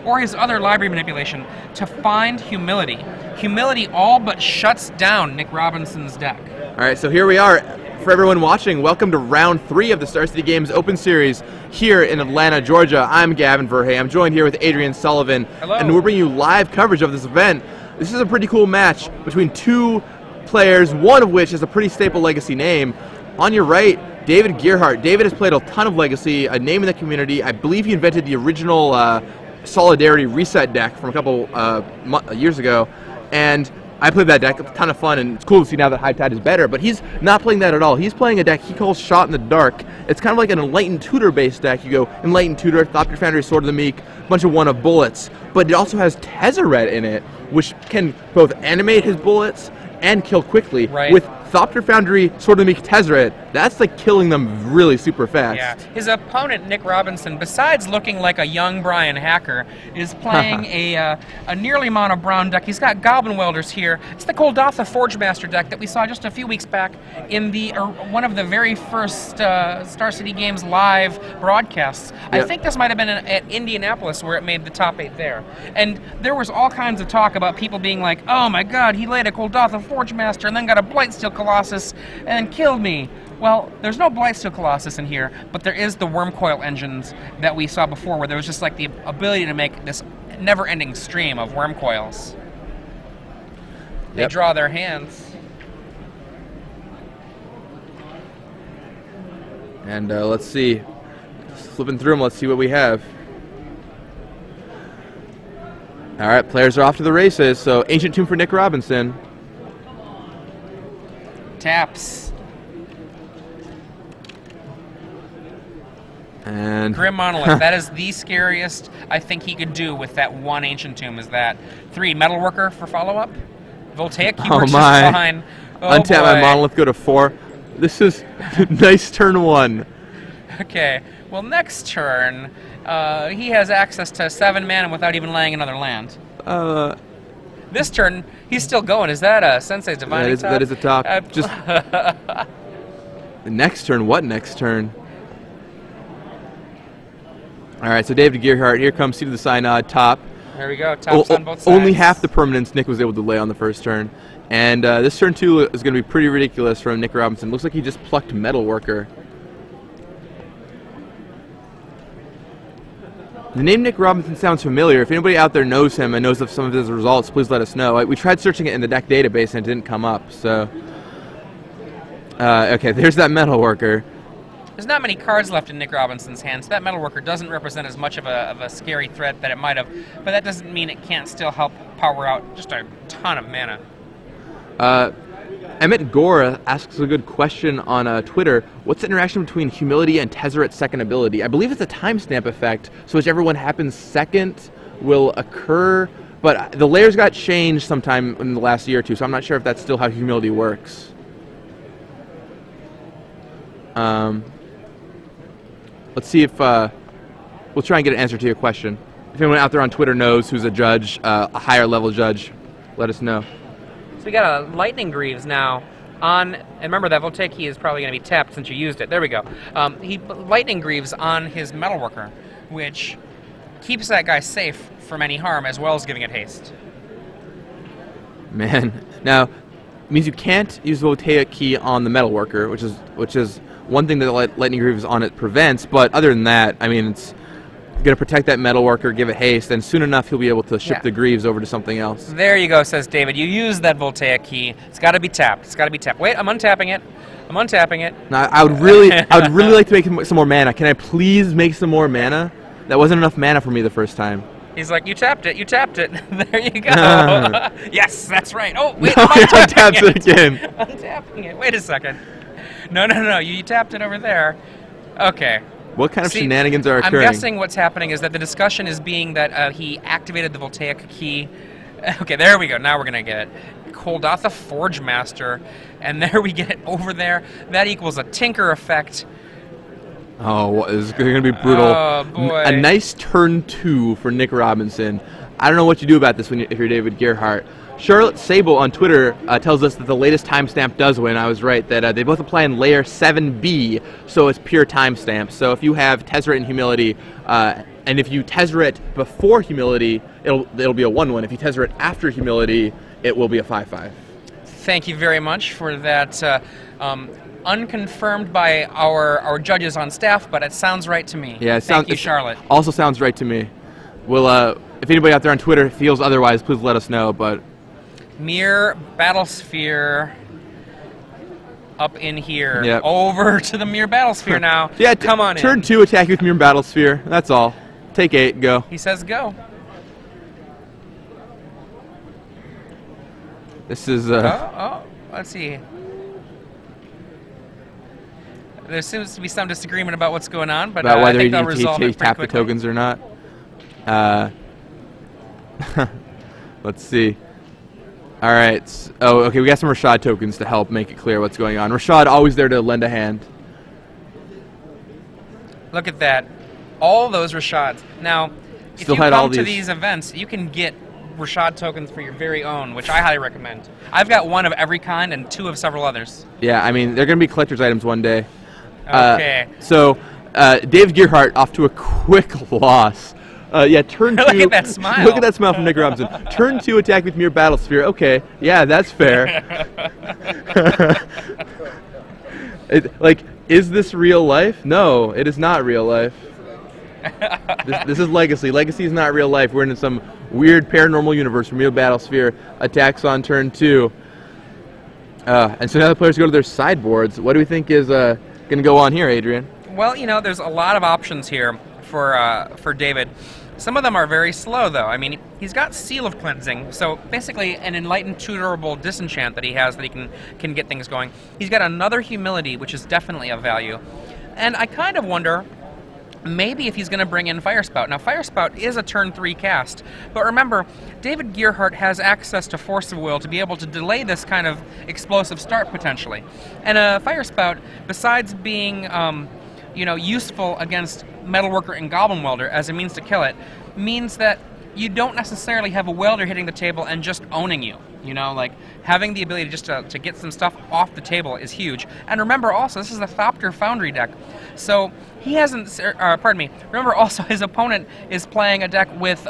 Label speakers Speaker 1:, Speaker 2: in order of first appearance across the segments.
Speaker 1: or his other library manipulation to find Humility. Humility all but shuts down Nick Robinson's deck.
Speaker 2: All right, so here we are. For everyone watching, welcome to round 3 of the Star City Games Open Series here in Atlanta, Georgia. I'm Gavin Verhey. I'm joined here with Adrian Sullivan.
Speaker 1: Hello.
Speaker 2: And we're bringing you live coverage of this event. This is a pretty cool match between two players, one of which is a pretty staple Legacy name. On your right, David Gearhart. David has played a ton of Legacy, a name in the community. I believe he invented the original Solidarity Reset deck from a couple years ago. And I played that deck, a ton of fun, and it's cool to see now that High Tide is better, but he's not playing that at all. He's playing a deck he calls Shot in the Dark. It's kind of like an Enlightened Tutor-based deck. You go Enlightened Tutor, Thopter Foundry, Sword of the Meek, a bunch of one-of bullets, but it also has Tezzeret in it, which can both animate his bullets and kill quickly.
Speaker 1: Right.
Speaker 2: With Thopter Foundry, Sword of the Meek, Tezzeret, that's like killing them really super fast.
Speaker 1: Yeah. His opponent, Nick Robinson, besides looking like a young Brian Hacker, is playing a nearly mono brown deck. He's got Goblin Welders here. It's the Goldatha Forgemaster deck that we saw just a few weeks back in the one of the very first Star City Games live broadcasts. Yep. I think this might have been at Indianapolis where it made the top 8 there. And there was all kinds of talk about people being like, oh my god, he laid a Goldatha Forgemaster and then got a Blightsteel Colossus and killed me. Well, there's no Blightsteel Colossus in here, but there is the Wormcoil engines that we saw before, where there was just like the ability to make this never-ending stream of Wormcoils. They draw their hands.
Speaker 2: And let's see. Flipping through them, let's see what we have. All right, players are off to the races. So, Ancient Tomb for Nick Robinson.
Speaker 1: Taps.
Speaker 2: And
Speaker 1: Grim Monolith. That is the scariest I think he could do with that one Ancient Tomb. Is that 3 Metalworker for follow-up? Voltaic keywords just fine. Oh
Speaker 2: untap my Monolith, go to 4. This is nice turn 1.
Speaker 1: Okay. Well, next turn, he has access to 7 mana without even laying another land. This turn, he's still going. Is that Sensei's Divining Top?
Speaker 2: That is a top. Just the next turn. What next turn? All right, so David Gearhart, here comes Seat of the Synod, top.
Speaker 1: There we go, tops on both sides.
Speaker 2: Only half the permanents Nick was able to lay on the first turn. And this turn, too, is going to be pretty ridiculous from Nick Robinson. Looks like he just plucked Metalworker. The name Nick Robinson sounds familiar. If anybody out there knows him and knows of some of his results, please let us know. We tried searching it in the deck database and it didn't come up, so... okay, there's that Metalworker.
Speaker 1: There's not many cards left in Nick Robinson's hand, so that Metalworker doesn't represent as much of a scary threat that it might have, but that doesn't mean it can't still help power out just a ton of mana.
Speaker 2: Emmett Gore asks a good question on Twitter. What's the interaction between Humility and Tezzeret's second ability? I believe it's a timestamp effect, so whichever one happens second will occur, but the layers got changed sometime in the last year or two, so I'm not sure if that's still how Humility works. Let's see if we'll try and get an answer to your question. If anyone out there on Twitter knows who's a judge, a higher level judge, let us know.
Speaker 1: So we got a Lightning Greaves now on, and remember that Voltaic key is probably going to be tapped since you used it. There we go. He Lightning Greaves on his Metalworker, which keeps that guy safe from any harm as well as giving it haste.
Speaker 2: Man, now it means you can't use the Voltaic key on the Metalworker, which is one thing that the Lightning Greaves on it prevents, but other than that, I mean, it's going to protect that Metalworker, give it haste, and soon enough he'll be able to ship the Greaves over to something else.
Speaker 1: There you go, says David. You use that Voltaic key. It's got to be tapped. It's got to be tapped. Wait, I'm untapping it. I'm untapping it.
Speaker 2: Now, I would really like to make some more mana. Can I please make some more mana? That wasn't enough mana for me the first time.
Speaker 1: He's like, you tapped it. You tapped it. There you go. Yes, that's right. Oh, wait,
Speaker 2: no,
Speaker 1: I'm untapping
Speaker 2: it again.
Speaker 1: Untapping it. Wait a second. No. You tapped it over there. Okay.
Speaker 2: What kind of shenanigans are occurring?
Speaker 1: I'm guessing what's happening is that the discussion is being that he activated the Voltaic key. Okay, there we go. Now we're going to get it. Goldatha Forgemaster. And there we get it over there. That equals a Tinker effect.
Speaker 2: Oh, it's going to be brutal.
Speaker 1: Oh, boy.
Speaker 2: A nice turn 2 for Nick Robinson. I don't know what you do about this if you're David Gearhart. Charlotte Sable on Twitter tells us that the latest timestamp does win. I was right, that they both apply in layer 7B, so it's pure timestamp. So if you have Tezzeret and Humility and and if you Tezzeret before Humility, it'll be a 1-1. If you Tezzeret after Humility, it will be a 5-5.
Speaker 1: Thank you very much for that. Unconfirmed by our judges on staff, but it sounds right to me.
Speaker 2: Yeah,
Speaker 1: Thank you, Charlotte.
Speaker 2: Also sounds right to me. We'll, if anybody out there on Twitter feels otherwise, please let us know. But
Speaker 1: Mirror Battlesphere up in here.
Speaker 2: Yep.
Speaker 1: Over to the Mirror Battlesphere now.
Speaker 2: Yeah,
Speaker 1: come on in.
Speaker 2: Turn 2, attack with Mirror Battlesphere. That's all. Take 8, go.
Speaker 1: He says go.
Speaker 2: This is
Speaker 1: let's see. There seems to be some disagreement about what's going on, but
Speaker 2: about whether
Speaker 1: I think they'll resolve it
Speaker 2: tap
Speaker 1: pretty
Speaker 2: the tokens or not. Let's see. All right. Oh, okay. We got some Rashad tokens to help make it clear what's going on. Rashad always there to lend a hand.
Speaker 1: Look at that. All those Rashads. Now, if you come to these events, you can get Rashad tokens for your very own, which I highly recommend. I've got one of every kind and 2 of several others.
Speaker 2: Yeah, I mean, they're going to be collector's items one day.
Speaker 1: Okay.
Speaker 2: So, Dave Gearhart off to a quick loss. Yeah, turn 2.
Speaker 1: Look at that smile.
Speaker 2: Look at that smile from Nick Robinson. Turn 2, attack with Mirror Battlesphere. Okay, yeah, that's fair. Like, is this real life? No, it is not real life. This is Legacy. Legacy is not real life. We're in some weird paranormal universe where Mirror Battlesphere attacks on turn 2. And so now the players go to their sideboards. What do we think is going to go on here, Adrian?
Speaker 1: Well, you know, there's a lot of options here for David. Some of them are very slow, though. I mean, he's got Seal of Cleansing, so basically an Enlightened Tutorable Disenchant that he has that he can get things going. He's got another Humility, which is definitely of value. And I kind of wonder maybe if he's going to bring in Firespout. Now, Firespout is a turn 3 cast, but remember, David Gearhart has access to Force of Will to be able to delay this kind of explosive start, potentially. And a Firespout, besides being you know, useful against Metalworker and Goblin Welder as a means to kill it, means that you don't necessarily have a welder hitting the table and just owning you. You know, like having the ability just to get some stuff off the table is huge. And remember also, this is a Thopter Foundry deck. So he hasn't, pardon me, remember also his opponent is playing a deck with,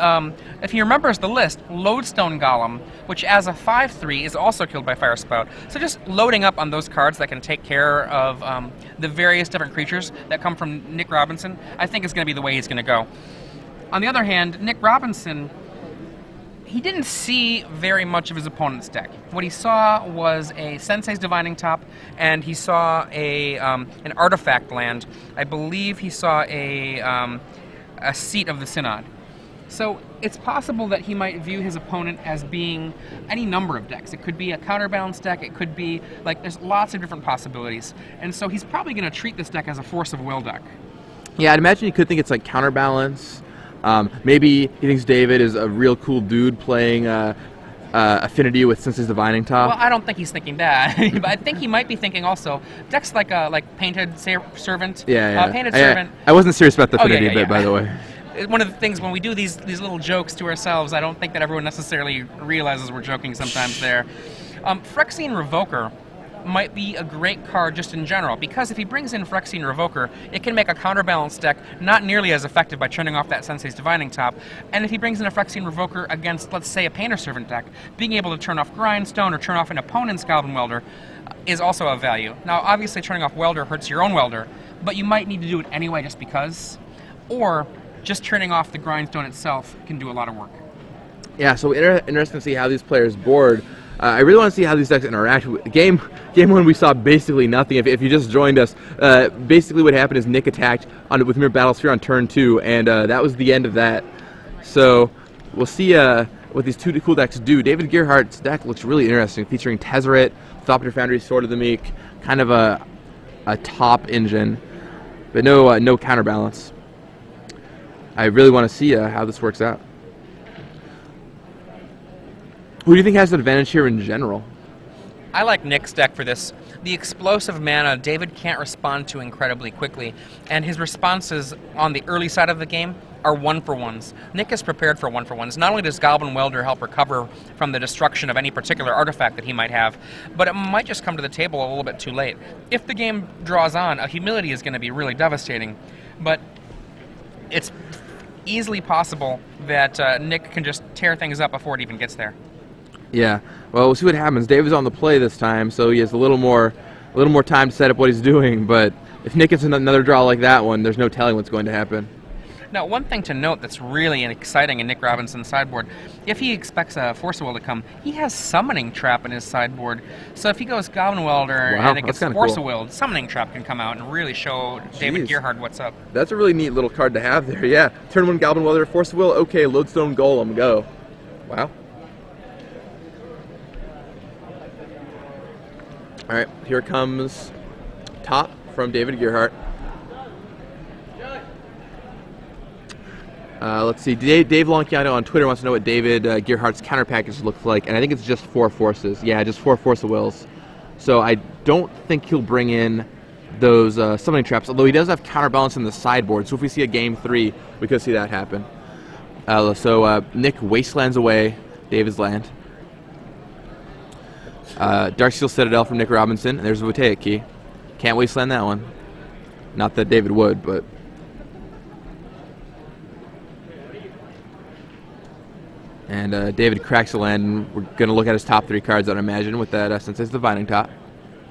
Speaker 1: if he remembers the list, Lodestone Golem, which as a 5/3 is also killed by Firespout. So just loading up on those cards that can take care of the various different creatures that come from Nick Robinson, I think is going to be the way he's going to go. On the other hand, Nick Robinson, he didn't see very much of his opponent's deck. What he saw was a Sensei's Divining Top, and he saw an artifact land. I believe he saw a Seat of the Synod. So it's possible that he might view his opponent as being any number of decks. It could be a counterbalance deck. It could be, like, there's lots of different possibilities. And so he's probably going to treat this deck as a Force of Will deck.
Speaker 2: Yeah, I'd imagine you could think it's like counterbalance. Maybe he thinks David is a real cool dude playing Affinity with Sensei's Divining Top.
Speaker 1: Well, I don't think he's thinking that. But I think he might be thinking also decks like Painted Servant.
Speaker 2: Yeah.
Speaker 1: Painted Servant.
Speaker 2: I wasn't serious about the Affinity bit, by the way.
Speaker 1: One of the things when we do these little jokes to ourselves, I don't think that everyone necessarily realizes we're joking sometimes there. Phyrexian Revoker might be a great card just in general, because if he brings in Phyrexian Revoker, it can make a counterbalance deck not nearly as effective by turning off that Sensei's Divining Top. And if he brings in a Phyrexian Revoker against, let's say, a Painter Servant deck, being able to turn off Grindstone or turn off an opponent's Goblin Welder is also of value. Now, obviously, turning off Welder hurts your own Welder, but you might need to do it anyway just because, or just turning off the Grindstone itself can do a lot of work.
Speaker 2: Yeah, so interesting to see how these players board. I really want to see how these decks interact. Game 1 we saw basically nothing. If you just joined us, basically what happened is Nick attacked with Mirror Battlesphere on turn 2, and that was the end of that. So we'll see what these two cool decks do. David Gearhart's deck looks really interesting, featuring Tezzeret, Thopter Foundry, Sword of the Meek, kind of a top engine, but no counterbalance. I really want to see how this works out. Who do you think has the advantage here in general?
Speaker 1: I like Nick's deck for this. The explosive mana David can't respond to incredibly quickly, and his responses on the early side of the game are 1-for-1s. Nick is prepared for 1-for-1s. Not only does Goblin Welder help recover from the destruction of any particular artifact that he might have, but it might just come to the table a little bit too late. If the game draws on, a Humility is going to be really devastating, but it's easily possible that Nick can just tear things up before it even gets there.
Speaker 2: Yeah. Well, we'll see what happens. David's on the play this time, so he has a little more time to set up what he's doing. But if Nick gets another draw like that one, there's no telling what's going to happen.
Speaker 1: Now, one thing to note that's really exciting in Nick Robinson's sideboard, if he expects a Force of Will to come, he has Summoning Trap in his sideboard. So if he goes Goblin Welder and it gets Force of Will, Summoning Trap can come out and really show David Gearhart what's up.
Speaker 2: That's a really neat little card to have there, yeah. Turn 1 Goblin Welder, Force of Will, okay, Lodestone Golem, go. Wow. All right, here comes top from David Gearhart. Let's see, Dave Lonchiano on Twitter wants to know what David Gearhart's counter package looks like, and I think it's just 4 forces. Yeah, just 4 Force of Wills. So I don't think he'll bring in those summoning traps, although he does have counterbalance in the sideboard, so if we see a game 3, we could see that happen. Nick Wastelands away David's land. Darksteel Citadel from Nick Robinson, and there's a Voltaic Key. Can't wasteland that one. Not that David would, but... And David cracks the land, and we're going to look at his top 3 cards, I'd imagine, with that since it's the Divining Top.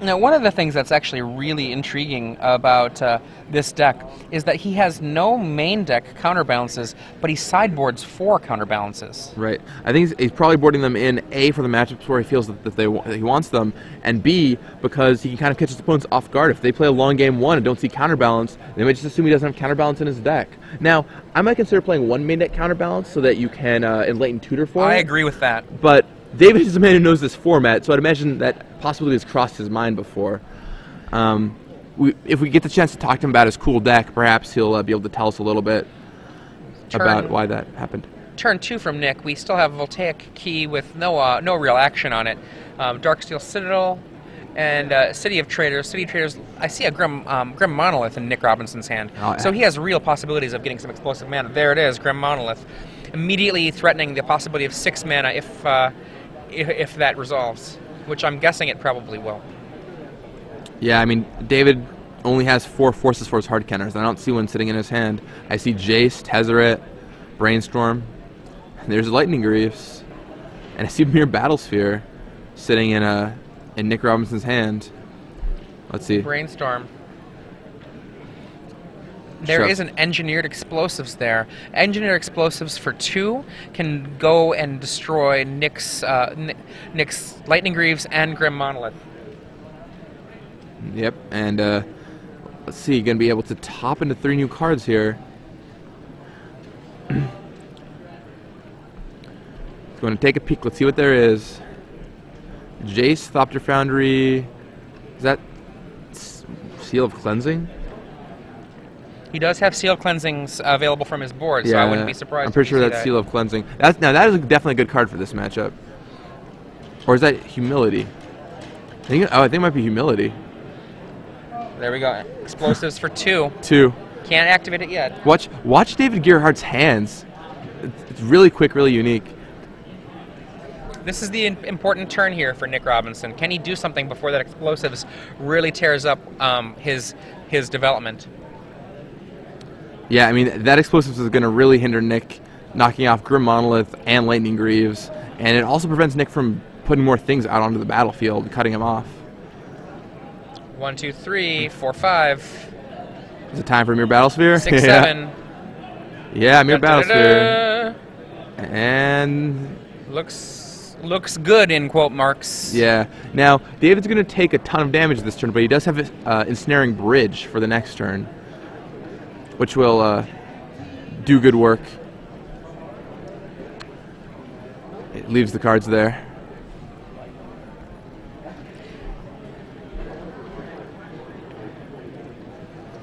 Speaker 1: Now, one of the things that's actually really intriguing about this deck is that he has no main deck counterbalances, but he sideboards 4 counterbalances.
Speaker 2: Right. I think he's probably boarding them in, A, for the matchups where he feels that he wants them, and B, because he can kind of catch his opponents off guard. If they play a long game 1 and don't see counterbalance, they might just assume he doesn't have counterbalance in his deck. Now, I might consider playing 1 main deck counterbalance so that you can enlighten tutor for it.
Speaker 1: I agree with that.
Speaker 2: But David is a man who knows this format, so I'd imagine that possibility has crossed his mind before. If we get the chance to talk to him about his cool deck, perhaps he'll be able to tell us a little bit about why that happened.
Speaker 1: Turn 2 from Nick. We still have Voltaic Key with no real action on it. Darksteel Citadel and City of Traders. City of Traders, I see a Grim Monolith in Nick Robinson's hand.
Speaker 2: Oh, yeah.
Speaker 1: So he has real possibilities of getting some explosive mana. There it is, Grim Monolith. Immediately threatening the possibility of 6 mana if that resolves, which I'm guessing it probably will.
Speaker 2: Yeah, I mean, David only has 4 forces for his hard counters. I don't see one sitting in his hand. I see Jace, Tezzeret, Brainstorm. There's Lightning Greaves. And I see Mere Battlesphere sitting in Nick Robinson's hand. Let's see.
Speaker 1: Brainstorm. There is an Engineered Explosives there. Engineered Explosives for 2 can go and destroy Nick's Lightning Greaves and Grim Monolith.
Speaker 2: Yep, and let's see, you're going to be able to top into 3 new cards here. Going to take a peek. Let's see what there is. Jace, Thopter Foundry. Is that Seal of Cleansing?
Speaker 1: He does have Seal Cleansings available from his board, so I wouldn't be surprised.
Speaker 2: I'm pretty sure that's Seal of Cleansing. Now that is definitely a good card for this matchup. Or is that Humility? I think it might be Humility.
Speaker 1: There we go. Explosives for 2.
Speaker 2: 2.
Speaker 1: Can't activate it yet.
Speaker 2: Watch David Gearhart's hands. It's really quick, really unique.
Speaker 1: This is the important turn here for Nick Robinson. Can he do something before that Explosives really tears up his development?
Speaker 2: Yeah, I mean, that Explosives is going to really hinder Nick knocking off Grim Monolith and Lightning Greaves, and it also prevents Nick from putting more things out onto the battlefield, cutting him off.
Speaker 1: 1, 2, 3, 4, 5.
Speaker 2: Is it time for Mere Battlesphere?
Speaker 1: 6, 7.
Speaker 2: Yeah, Mere Battlesphere. And
Speaker 1: looks good in quote marks.
Speaker 2: Yeah. Now David's going to take a ton of damage this turn, but he does have Ensnaring Bridge for the next turn, which will do good work. It leaves the cards there.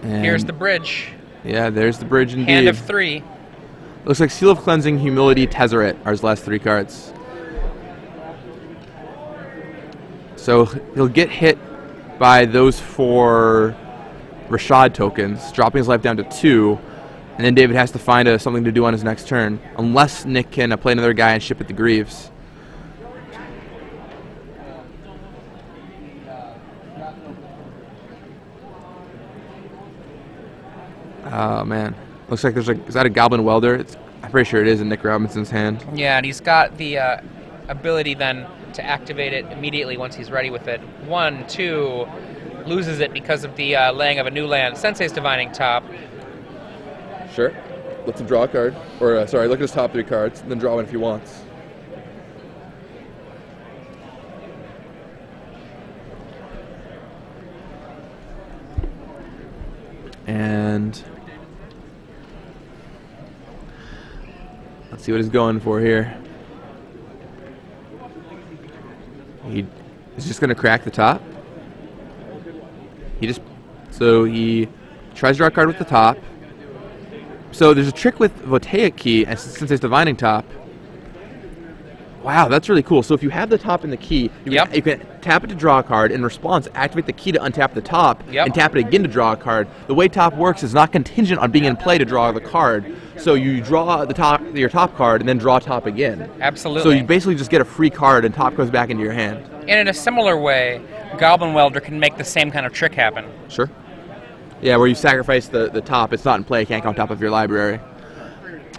Speaker 2: And
Speaker 1: here's the bridge.
Speaker 2: Yeah, there's the bridge indeed.
Speaker 1: Hand of 3.
Speaker 2: Looks like Seal of Cleansing, Humility, Tezzeret are his last 3 cards. So he'll get hit by those 4 Rashad tokens, dropping his life down to 2, and then David has to find something to do on his next turn, unless Nick can play another guy and ship it to Greaves. Oh, man. Looks like there's is that a Goblin Welder? I'm pretty sure it is in Nick Robinson's hand.
Speaker 1: Yeah, and he's got the ability then to activate it immediately once he's ready with it. 1, 2, loses it because of the laying of a new land. Sensei's Divining Top.
Speaker 2: Sure. Lets him draw a card. Or, sorry, look at his top 3 cards, and then draw one if he wants. And let's see what he's going for here. He is just going to crack the top. So he tries to draw a card with the top. So there's a trick with Voltaic Key, and since it's Divining Top. Wow, that's really cool. So if you have the top in the key, you can tap it to draw a card. In response, activate the key to untap the top, and tap it again to draw a card. The way top works is not contingent on being in play to draw the card. So you draw your top card, and then draw top again.
Speaker 1: Absolutely.
Speaker 2: So you basically just get a free card, and top goes back into your hand.
Speaker 1: And in a similar way, Goblin Welder can make the same kind of trick happen.
Speaker 2: Sure. Yeah, where you sacrifice the top. It's not in play. It can't go on top of your library.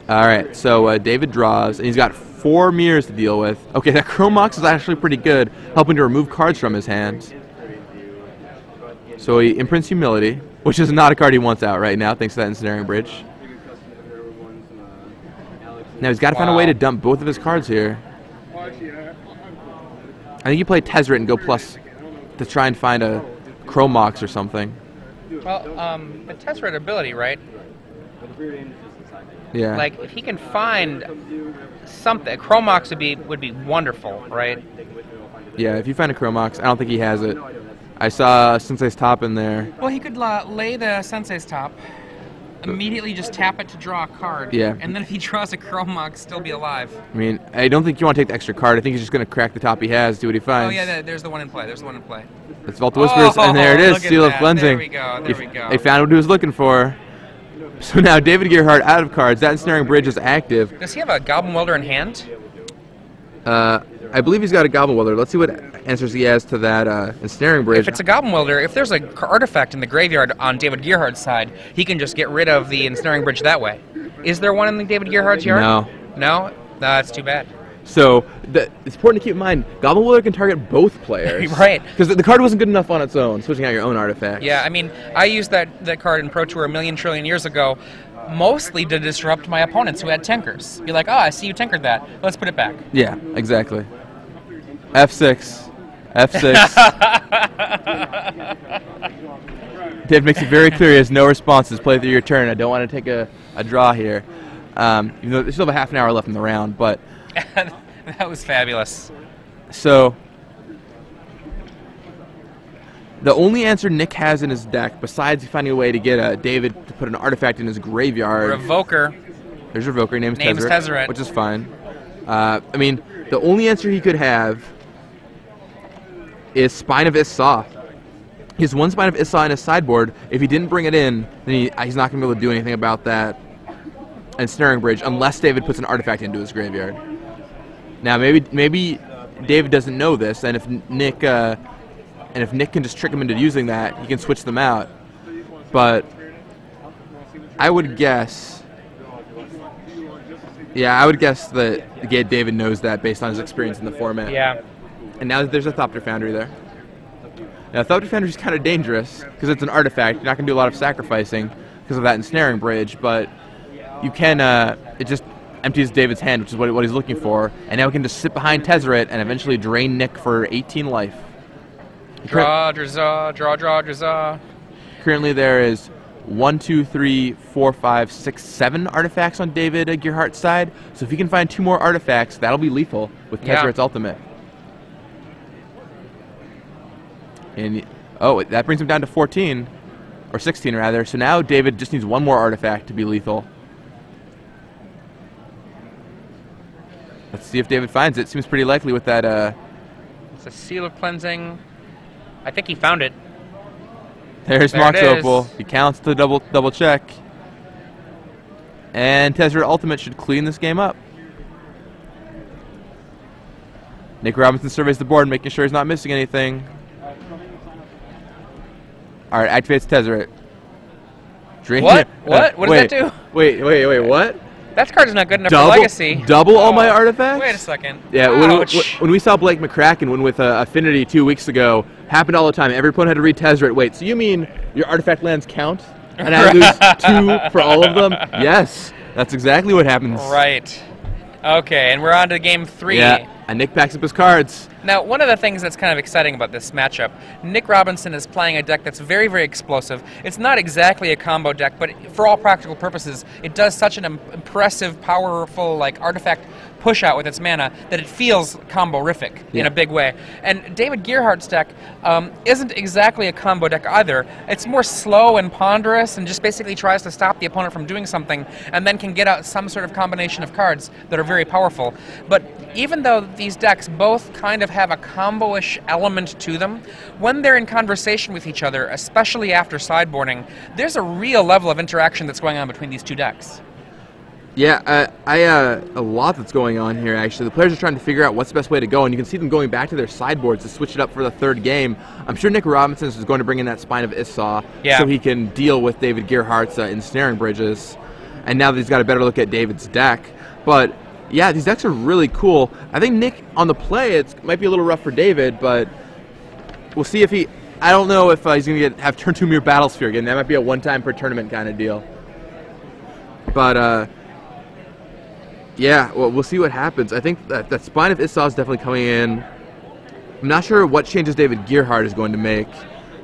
Speaker 2: All right, so David draws, and he's got 4 mirrors to deal with. Okay, that Chrome Mox is actually pretty good, helping to remove cards from his hand. So he imprints Humility, which is not a card he wants out right now, thanks to that Ensnaring Bridge. Now he's got to find a way to dump both of his cards here. I think you play Tezzeret and go plus to try and find a Chrome Mox or something.
Speaker 1: Well, the Tezzeret ability, right?
Speaker 2: Yeah.
Speaker 1: Like, if he can find something, Chrome Mox would be wonderful, right?
Speaker 2: Yeah, if you find a Chrome Mox, I don't think he has it. I saw Sensei's Top in there.
Speaker 1: Well, he could lay the Sensei's Top, immediately just tap it to draw a card.
Speaker 2: Yeah.
Speaker 1: And then if he draws a Chrome Mox, still be alive.
Speaker 2: I mean, I don't think you want to take the extra card. I think he's just going to crack the top he has, do what he finds.
Speaker 1: Oh, yeah, there's the one in play. There's the one in play.
Speaker 2: It's Vault of Whispers, and there it is, Seal of Cleansing.
Speaker 1: There we go, there we go.
Speaker 2: They found what he was looking for. So now David Gearhart out of cards. That Ensnaring Bridge is active.
Speaker 1: Does he have a Goblin Welder in hand?
Speaker 2: I believe he's got a Goblin Welder. Let's see what answers he has to that Ensnaring Bridge.
Speaker 1: If it's a Goblin Welder, if there's an artifact in the graveyard on David Gearhart's side, he can just get rid of the Ensnaring Bridge that way. Is there one in the David Gearhart's yard?
Speaker 2: No.
Speaker 1: No? That's too bad.
Speaker 2: So it's important to keep in mind, Goblin Welder can target both players.
Speaker 1: Right.
Speaker 2: Because the card wasn't good enough on its own, switching out your own artifacts.
Speaker 1: Yeah, I mean, I used that card in Pro Tour a million trillion years ago, mostly to disrupt my opponents who had Tinkers. Be like, oh, I see you tinkered that. Let's put it back.
Speaker 2: Yeah, exactly. F6. F6. Dave makes it very clear he has no responses. Play through your turn. I don't want to take a draw here. Even though there's still have a half an hour left in the round, but...
Speaker 1: That was fabulous.
Speaker 2: So, the only answer Nick has in his deck, besides finding a way to get David to put an artifact in his graveyard...
Speaker 1: Revoker.
Speaker 2: There's Revoker. Name's
Speaker 1: Tezzeret.
Speaker 2: Which is fine. I mean, the only answer he could have is Spine of Issa. He has 1 Spine of Issa in his sideboard. If he didn't bring it in, then he's not going to be able to do anything about that Ensnaring Bridge unless David puts an artifact into his graveyard. Now, maybe David doesn't know this, and if Nick can just trick him into using that, he can switch them out. But I would guess, that David knows that based on his experience in the format.
Speaker 1: Yeah.
Speaker 2: And now there's a Thopter Foundry there. Now, Thopter Foundry is kind of dangerous because it's an artifact. You're not going to do a lot of sacrificing because of that Ensnaring Bridge, but you can. It just empties David's hand, which is what he's looking for, and now he can just sit behind Tezzeret and eventually drain Nick for 18 life.
Speaker 1: Draw, draw.
Speaker 2: Currently there is 1, 2, 3, 4, 5, 6, 7 artifacts on David Gearhart's side, so if he can find 2 more artifacts, that'll be lethal with Tezzeret's ultimate. And that brings him down to 14, or 16 rather, so now David just needs 1 more artifact to be lethal. Let's see if David finds it. Seems pretty likely with that.
Speaker 1: It's a Seal of Cleansing. I think he found it.
Speaker 2: There's Mox Opal. He counts to double check. And Tezzeret Ultimate should clean this game up. Nick Robinson surveys the board, making sure he's not missing anything. Alright, activates Tezzeret.
Speaker 1: What? What? What does that do?
Speaker 2: Wait, what?
Speaker 1: That card's not good enough for Legacy.
Speaker 2: Double all my artifacts?
Speaker 1: Wait a second.
Speaker 2: Yeah, when we saw Blake McCracken win with Affinity 2 weeks ago, happened all the time. Every opponent had to read Tezzeret. Wait, so you mean your artifact lands count? And I lose 2 for all of them? Yes, that's exactly what happens.
Speaker 1: Right. Okay, and we're on to game 3.
Speaker 2: Yeah, and Nick packs up his cards.
Speaker 1: Now, one of the things that's kind of exciting about this matchup, Nick Robinson is playing a deck that's very, very explosive. It's not exactly a combo deck, but for all practical purposes, it does such an impressive, powerful, like, artifact push-out with its mana that it feels combo-rific in a big way. And David Gearhart's deck isn't exactly a combo deck either. It's more slow and ponderous and just basically tries to stop the opponent from doing something and then can get out some sort of combination of cards that are very powerful. But even though these decks both kind of have a combo-ish element to them, when they're in conversation with each other, especially after sideboarding, there's a real level of interaction that's going on between these two decks.
Speaker 2: Yeah, a lot that's going on here, actually. The players are trying to figure out what's the best way to go, and you can see them going back to their sideboards to switch it up for the 3rd game. I'm sure Nick Robinson is going to bring in that Spine of Issa so he can deal with David Gearhart's ensnaring bridges, and now that he's got a better look at David's deck. But, yeah, these decks are really cool. I think Nick, on the play, it might be a little rough for David, but we'll see if he... I don't know if he's going to have turn 2 Mere Battlesphere again. That might be a one-time per tournament kind of deal. But, yeah, well, we'll see what happens. I think that Spine of Issa is definitely coming in. I'm not sure what changes David Gearhart is going to make.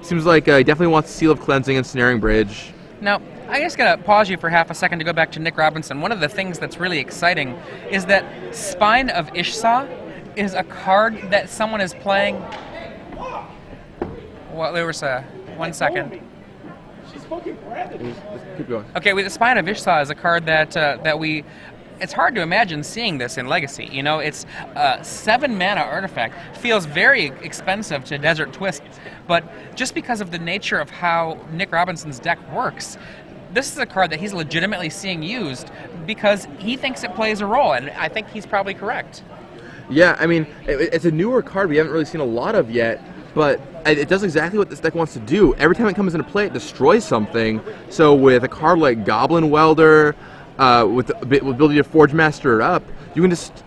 Speaker 2: Seems like he definitely wants Seal of Cleansing and Snaring Bridge.
Speaker 1: Now, I'm just going to pause you for half a second to go back to Nick Robinson. One of the things that's really exciting is that Spine of Issa is a card that someone is playing... Well, there was a... 1 second.
Speaker 2: She's fucking Brandon. Keep going.
Speaker 1: Okay, with the Spine of Issa is a card that we... It's hard to imagine seeing this in Legacy. You know, it's a 7-mana artifact. Feels very expensive to Desert Twist, but just because of the nature of how Nick Robinson's deck works, this is a card that he's legitimately seeing used because he thinks it plays a role, and I think he's probably correct.
Speaker 2: Yeah, I mean, it's a newer card we haven't really seen a lot of yet, but it does exactly what this deck wants to do. Every time it comes into play, it destroys something. So with a card like Goblin Welder, with the ability to Forge Master it up, you can just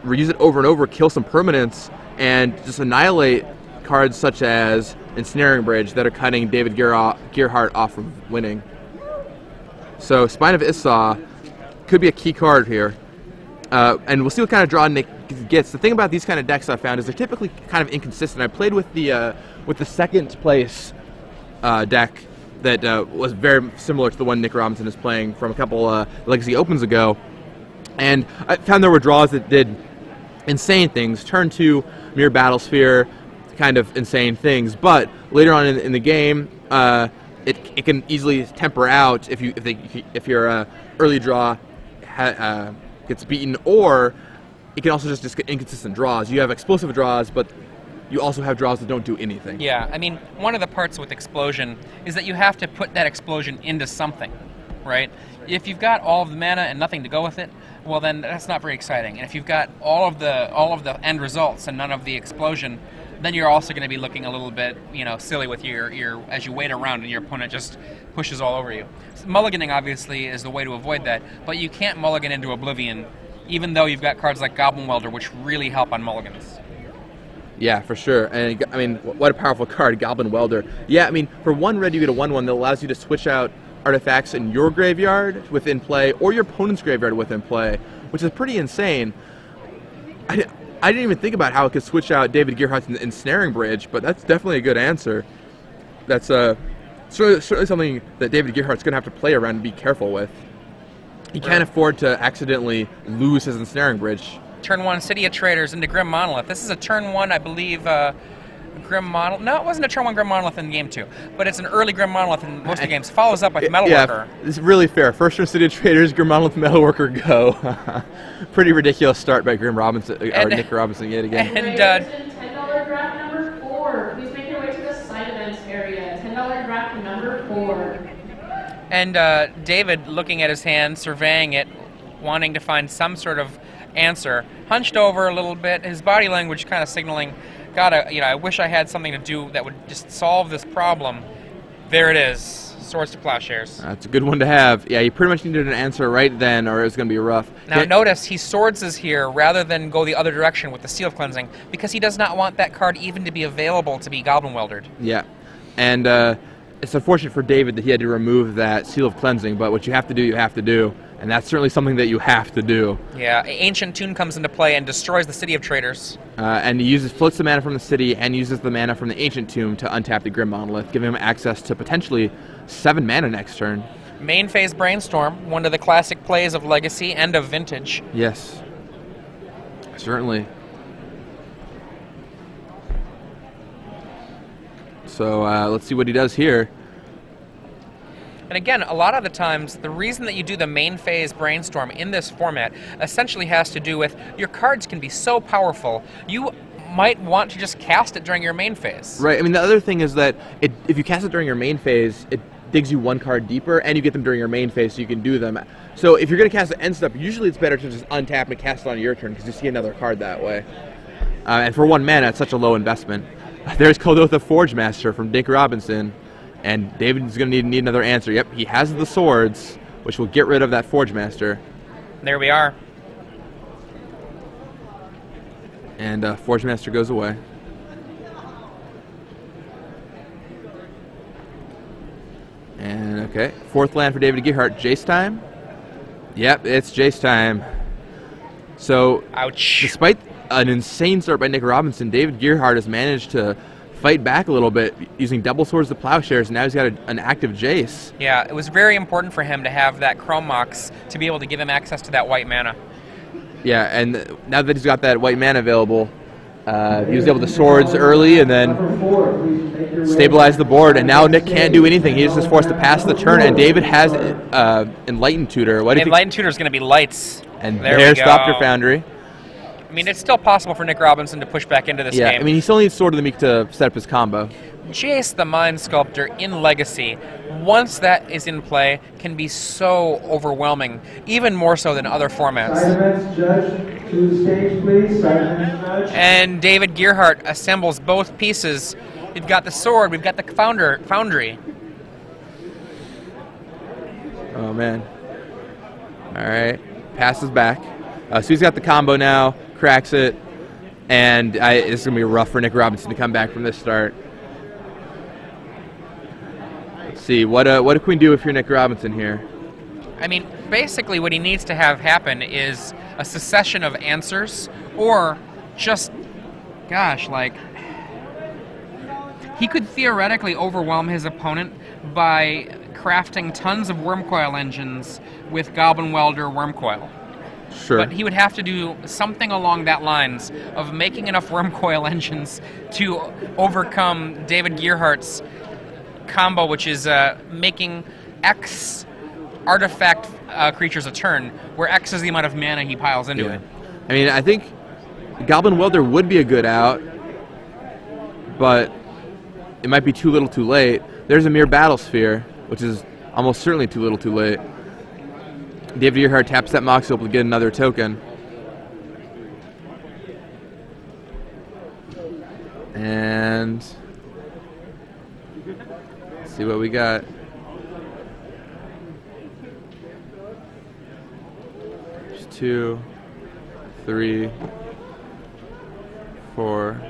Speaker 2: reuse it over and over, kill some permanents, and just annihilate cards such as Ensnaring Bridge that are cutting David Gearhart off from winning. So Spine of Issa could be a key card here. And we'll see what kind of draw Nick gets. The thing about these kind of decks I found is they're typically kind of inconsistent. I played with the 2nd place deck that was very similar to the one Nick Robinson is playing from a couple Legacy Opens ago. And I found there were draws that did insane things. Turn 2, Mere Battlesphere, kind of insane things. But later on in the game, it can easily temper out if your early draw gets beaten, or it can also just get inconsistent draws. You have explosive draws, but you also have draws that don't do anything.
Speaker 1: Yeah, I mean, one of the parts with Explosion is that you have to put that explosion into something, right? If you've got all of the mana and nothing to go with it, well then that's not very exciting. And if you've got all of the end results and none of the explosion, then you're also going to be looking a little bit, silly with your as you wait around and your opponent just pushes all over you. So mulliganing obviously is the way to avoid that, but you can't mulligan into Oblivion, even though you've got cards like Goblin Welder, which really help on mulligans.
Speaker 2: Yeah, for sure. And I mean, what a powerful card, Goblin Welder. Yeah, I mean, for 1 red, you get a 1/1 that allows you to switch out artifacts in your graveyard within play or your opponent's graveyard within play, which is pretty insane. I didn't even think about how it could switch out David Gearhart's Ensnaring Bridge, but that's definitely a good answer. That's certainly something that David Gearhart's going to have to play around and be careful with. He can't afford to accidentally lose his Ensnaring Bridge.
Speaker 1: Turn 1, City of Traders into Grim Monolith. This is a turn 1, I believe, Grim Monolith. No, it wasn't a turn 1 Grim Monolith in game 2, but it's an early Grim Monolith in most of the games. Follows up with Metalworker.
Speaker 2: Yeah, it's really fair. First turn City of Traders, Grim Monolith, Metalworker, go. Pretty ridiculous start by Grim Robinson, or Nick Robinson yet again.
Speaker 3: And $10 draft number 4. Please make your way to the side events area. $10 draft number 4.
Speaker 1: And David, looking at his hand, surveying it, wanting to find some sort of answer, hunched over a little bit, his body language kind of signaling, I wish I had something to do that would just solve this problem. There it is. Swords to plowshares.
Speaker 2: That's a good one to have. Yeah, you pretty much needed an answer right then, or it was going to be rough.
Speaker 1: Now notice he swordses here rather than go the other direction with the Seal of Cleansing, because he does not want that card even to be available to be Goblin Weldered.
Speaker 2: Yeah, and it's unfortunate for David that he had to remove that Seal of Cleansing, but what you have to do, you have to do, and that's certainly something that you have to do.
Speaker 1: Yeah, Ancient Tune comes into play and destroys the City of Traders.
Speaker 2: And he floats the mana from the city and uses the mana from the Ancient Tomb to untap the Grim Monolith, giving him access to potentially 7 mana next turn.
Speaker 1: Main phase Brainstorm, one of the classic plays of Legacy and of Vintage.
Speaker 2: Yes, certainly. So let's see what he does here.
Speaker 1: And again, a lot of the times, the reason that you do the main phase Brainstorm in this format essentially has to do with your cards can be so powerful, you might want to just cast it during your main phase.
Speaker 2: Right, I mean, the other thing is that if you cast it during your main phase, it digs you 1 card deeper, and you get them during your main phase, so you can do them. So if you're going to cast the end step, usually it's better to just untap and cast it on your turn, because you see another card that way. And for 1 mana, it's such a low investment. There's Kodotha Forge Master from Nick Robinson, and David's going to need another answer. Yep, he has the swords, which will get rid of that Forge Master.
Speaker 1: There we are.
Speaker 2: And Forge Master goes away. And okay, 4th land for David Gearhart. Jace time? Yep, it's Jace time. So,
Speaker 1: ouch.
Speaker 2: Despite an insane start by Nick Robinson, David Gearhart has managed to fight back a little bit using double swords to plowshares, and now he's got an active Jace.
Speaker 1: Yeah, it was very important for him to have that Chrome Mox to be able to give him access to that white mana.
Speaker 2: Yeah, and now that he's got that white mana available, he was able to swords early and then stabilize the board, and now Nick can't do anything. He's just forced to pass the turn, and David has Enlightened Tutor. What do you think?
Speaker 1: Enlightened Tutor is going to be lights.
Speaker 2: And there's Thopter Foundry.
Speaker 1: I mean, it's still possible for Nick Robinson to push back into this game.
Speaker 2: Yeah, I mean, he still needs Sword of the Meek to set up his combo.
Speaker 1: Jace the Mind Sculptor in Legacy, once that is in play, can be so overwhelming, even more so than other formats.
Speaker 4: Judge to the stage, please. Judge.
Speaker 1: And David Gearhart assembles both pieces. We've got the sword, we've got the foundry.
Speaker 2: Oh, man. All right, passes back. So he's got the combo now, cracks it, and it's going to be rough for Nick Robinson to come back from this start. Let's see, what can we do if you're Nick Robinson here?
Speaker 1: I mean, basically what he needs to have happen is a succession of answers, or just, gosh, like, he could theoretically overwhelm his opponent by crafting tons of Wormcoil engines with Goblin Welder Wormcoil.
Speaker 2: Sure.
Speaker 1: But he would have to do something along that lines of making enough Wormcoil engines to overcome David Gearhart's combo, which is making X artifact creatures a turn, where X is the amount of mana he piles into it.
Speaker 2: I mean, I think Goblin Welder would be a good out, but it might be too little too late. There's a Mere Battlesphere, which is almost certainly too little too late. David Gearhart taps that Mox Opal to get another token. And let's see what we got. There's 2, 3, 4.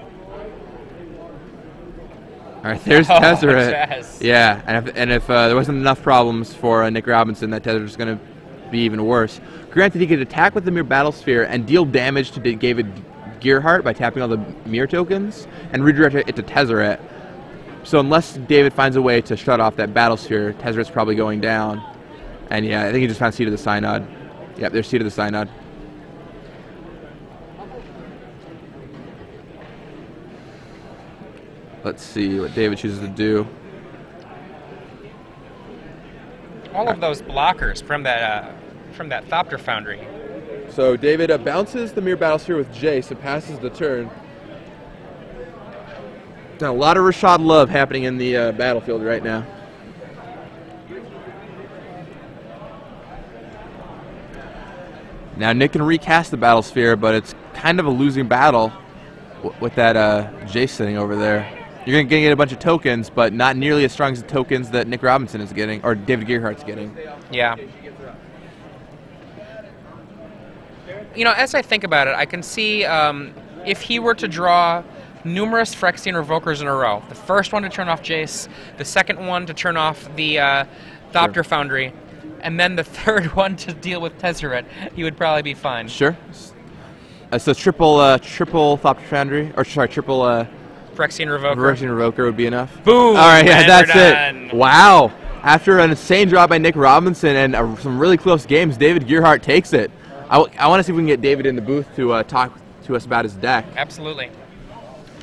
Speaker 2: All right, there's Tezzeret. Yeah, and if there wasn't enough problems for Nick Robinson, that Tezzeret's going to be even worse. Granted, he could attack with the Mere Battlesphere and deal damage to David Gearhart by tapping all the Mere tokens and redirect it to Tezzeret. So unless David finds a way to shut off that Battlesphere, Tezzeret's probably going down. And yeah, I think he just found Seat of the Synod. Yep, there's Seat of the Synod. Let's see what David chooses to do.
Speaker 1: All of those blockers from that Thopter Foundry.
Speaker 2: So David bounces the Mere Battlesphere with Jace and passes the turn. Now, a lot of Rashad love happening in the battlefield right now. Now Nick can recast the Battlesphere, but it's kind of a losing battle with that Jace sitting over there. You're going to get a bunch of tokens, but not nearly as strong as the tokens that Nick Robinson is getting, or David Gearhart's getting.
Speaker 1: Yeah. You know, as I think about it, I can see if he were to draw numerous Phyrexian Revokers in a row, the first one to turn off Jace, the second one to turn off the Thopter Foundry, and then the third one to deal with Tezzeret, he would probably be fine.
Speaker 2: Sure. So triple Thopter Foundry, or sorry, triple
Speaker 1: Phyrexian Revoker.
Speaker 2: Phyrexian Revoker would be enough.
Speaker 1: Boom!
Speaker 2: All right, yeah,
Speaker 1: and
Speaker 2: that's
Speaker 1: we're done.
Speaker 2: it. Wow. After an insane draw by Nick Robinson and some really close games, David Gearhart takes it. I want to see if we can get David in the booth to talk to us about his deck.
Speaker 1: Absolutely.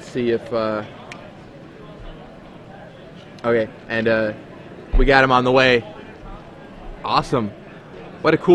Speaker 2: See if okay, and we got him on the way. Awesome. What a cool